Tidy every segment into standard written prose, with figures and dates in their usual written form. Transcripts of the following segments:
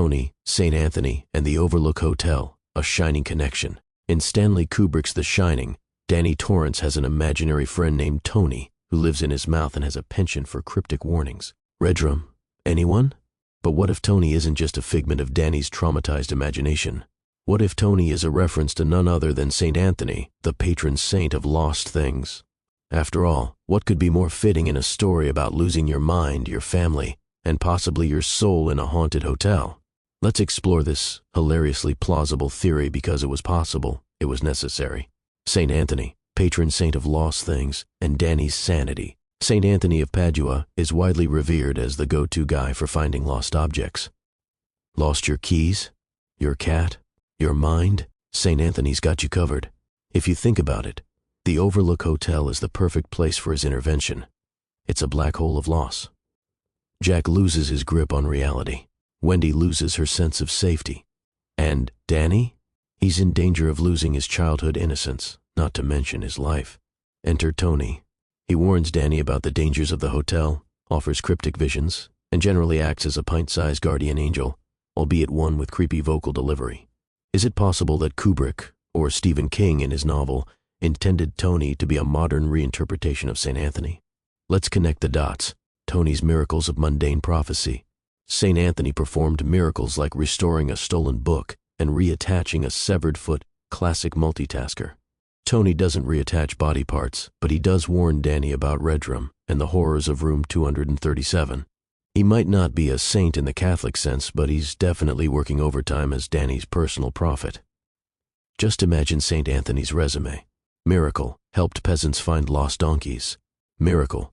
Tony, St. Anthony, and the Overlook Hotel, a shining connection. In Stanley Kubrick's The Shining, Danny Torrance has an imaginary friend named Tony who lives in his mouth and has a penchant for cryptic warnings. Redrum? Anyone? But what if Tony isn't just a figment of Danny's traumatized imagination? What if Tony is a reference to none other than St. Anthony, the patron saint of lost things? After all, what could be more fitting in a story about losing your mind, your family, and possibly your soul in a haunted hotel? Let's explore this hilariously plausible theory because it was possible, it was necessary. St. Anthony, patron saint of lost things, and Danny's sanity. St. Anthony of Padua is widely revered as the go-to guy for finding lost objects. Lost your keys? Your cat? Your mind? St. Anthony's got you covered. If you think about it, the Overlook Hotel is the perfect place for his intervention. It's a black hole of loss. Jack loses his grip on reality. Wendy loses her sense of safety. And Danny? He's in danger of losing his childhood innocence, not to mention his life. Enter Tony. He warns Danny about the dangers of the hotel, offers cryptic visions, and generally acts as a pint-sized guardian angel, albeit one with creepy vocal delivery. Is it possible that Kubrick, or Stephen King in his novel, intended Tony to be a modern reinterpretation of St. Anthony? Let's connect the dots. Tony's miracles of mundane prophecy. St. Anthony performed miracles like restoring a stolen book and reattaching a severed foot, classic multitasker. Tony doesn't reattach body parts, but he does warn Danny about Redrum and the horrors of room 237. He might not be a saint in the Catholic sense, but he's definitely working overtime as Danny's personal prophet. Just imagine St. Anthony's resume. Miracle, helped peasants find lost donkeys. Miracle,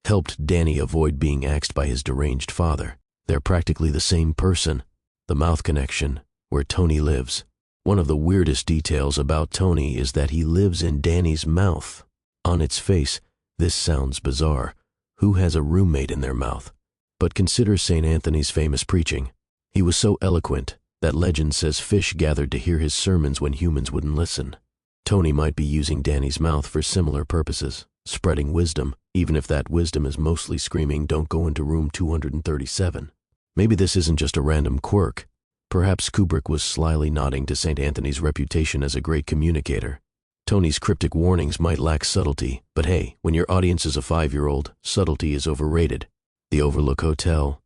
helped Danny avoid being axed by his deranged father. They're practically the same person. The mouth connection, where Tony lives. One of the weirdest details about Tony is that he lives in Danny's mouth. On its face, this sounds bizarre. Who has a roommate in their mouth? But consider St. Anthony's famous preaching. He was so eloquent that legend says fish gathered to hear his sermons when humans wouldn't listen. Tony might be using Danny's mouth for similar purposes, spreading wisdom, even if that wisdom is mostly screaming, "Don't go into room 237. Maybe this isn't just a random quirk. Perhaps Kubrick was slyly nodding to St. Anthony's reputation as a great communicator. Tony's cryptic warnings might lack subtlety, but hey, when your audience is a 5-year-old, subtlety is overrated. The Overlook Hotel,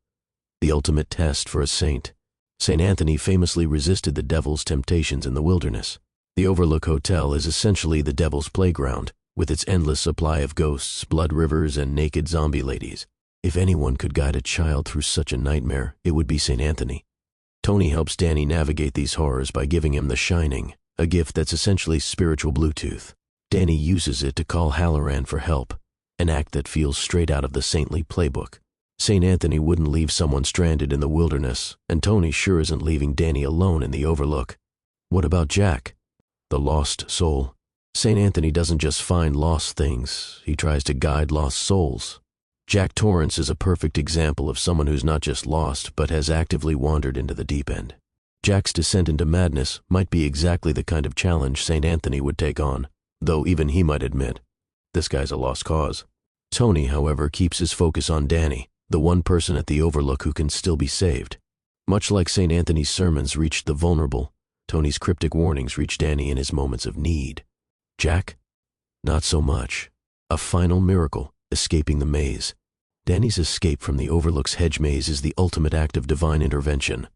the ultimate test for a saint. St. Anthony famously resisted the devil's temptations in the wilderness. The Overlook Hotel is essentially the devil's playground, with its endless supply of ghosts, blood rivers, and naked zombie ladies. If anyone could guide a child through such a nightmare, it would be St. Anthony. Tony helps Danny navigate these horrors by giving him the Shining, a gift that's essentially spiritual Bluetooth. Danny uses it to call Halloran for help, an act that feels straight out of the saintly playbook. St. Anthony wouldn't leave someone stranded in the wilderness, and Tony sure isn't leaving Danny alone in the Overlook. What about Jack, the lost soul? St. Anthony doesn't just find lost things, he tries to guide lost souls. Jack Torrance is a perfect example of someone who's not just lost, but has actively wandered into the deep end. Jack's descent into madness might be exactly the kind of challenge St. Anthony would take on, though even he might admit, this guy's a lost cause. Tony, however, keeps his focus on Danny, the one person at the Overlook who can still be saved. Much like St. Anthony's sermons reached the vulnerable, Tony's cryptic warnings reach Danny in his moments of need. Jack? Not so much. A final miracle, escaping the maze. Danny's escape from the Overlook's hedge maze is the ultimate act of divine intervention.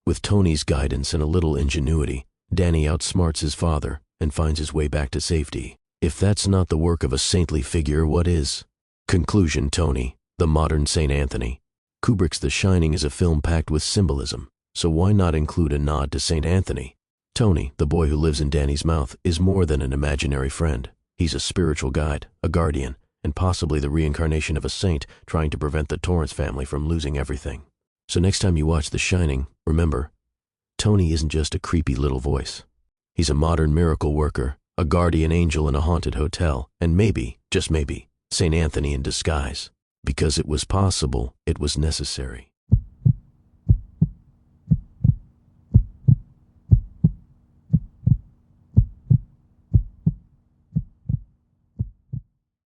With Tony's guidance and a little ingenuity, Danny outsmarts his father and finds his way back to safety. If that's not the work of a saintly figure, what is? Conclusion: Tony, the modern St. Anthony. Kubrick's The Shining is a film packed with symbolism, so why not include a nod to St. Anthony? Tony, the boy who lives in Danny's mouth, is more than an imaginary friend. He's a spiritual guide, a guardian, and possibly the reincarnation of a saint trying to prevent the Torrance family from losing everything. So next time you watch The Shining, remember, Tony isn't just a creepy little voice. He's a modern miracle worker, a guardian angel in a haunted hotel, and maybe, just maybe, St. Anthony in disguise. Because it was possible, it was necessary.